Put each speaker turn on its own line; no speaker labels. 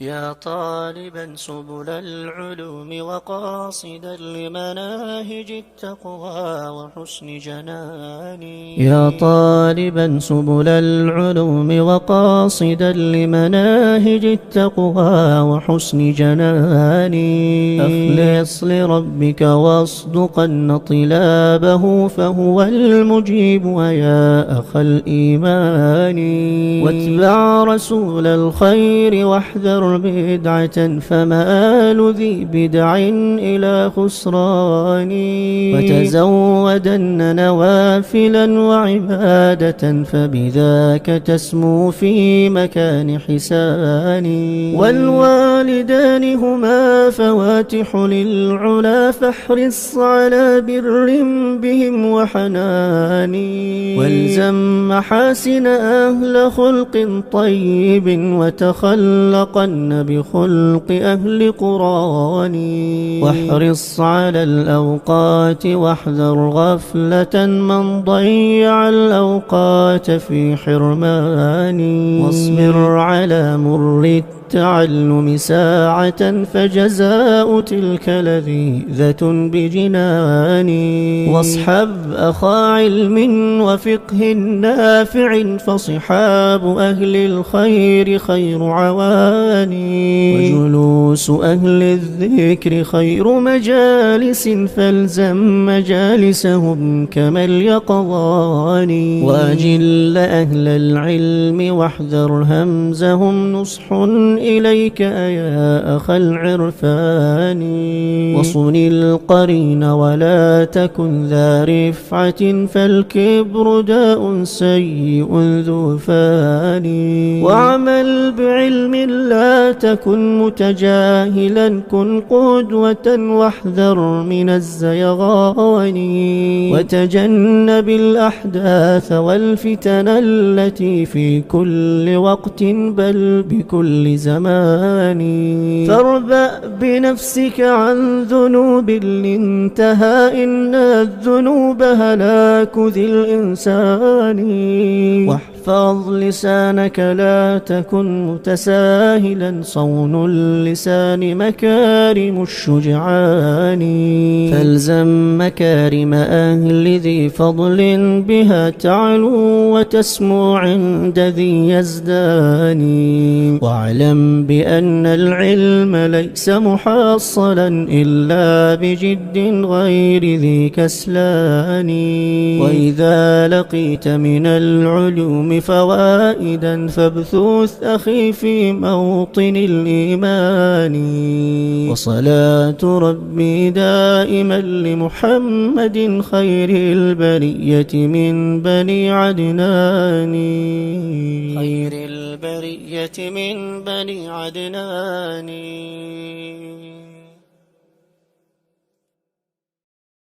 يا طالبا سبل العلوم وقاصدا لمناهج التقوى وحسن جناني. يا طالبا سبل العلوم وقاصدا لمناهج التقوى وحسن جناني. أخلص لربك واصدقن طلابه فهو المجيب ويا أخ الإيمان. واتبع رسول الخير واحذر بدعة فمآل ذي بدع إلى خسران. وتزودن نوافلا وعبادة فبذاك تسمو في مكان حسان. والوالدان هما فواتح للعلا فاحرص على بر بهم وحنان. والزم محاسن أهل خلق طيب وتخلقن بخلق أهل قران. واحرص على الأوقات واحذر غفلة من ضيع الأوقات في حرمان. واصبر على مر التعلم ساعة فجزاء تلك لذيذة بجنان. واصحب أخا علم وفقه نافع فصحاب أهل الخير خير عواني. وجلوس أهل الذكر خير مجالس فالزم مجالسهم كما اليقظان. وأجل أهل العلم واحذر همزهم نصح إليك يا أخ العرفان. وصن القرين ولا تكن ذا رفعة فالكبر داء سيء ذو فان. واعمل بعلم لا تكن متجاهلا كن قدوة واحذر من الزيغان. وتجنب الأحداث والفتن التي في كل وقت بل بكل زمان. فاربأ بنفسك عن ذنوب الانتهاء إن الذنوب هلاك ذي الإنسان. واحفظ لسانك لا تكن متساهلا صون اللسان مكارم الشجعان. فالزم مكارم أهل ذي فضل بها تعلو وتسمو عند ذي يزدان. واعلم بأن العلم ليس محصلا إلا بجد غير ذي كسلان. وإذا لقيت من العلوم فوائدا فابثوث أخي في موطن الإيمان. وصلاة ربي دائما لمحمد خير البرية من بني عدنان. خير البرية من بني عدنان.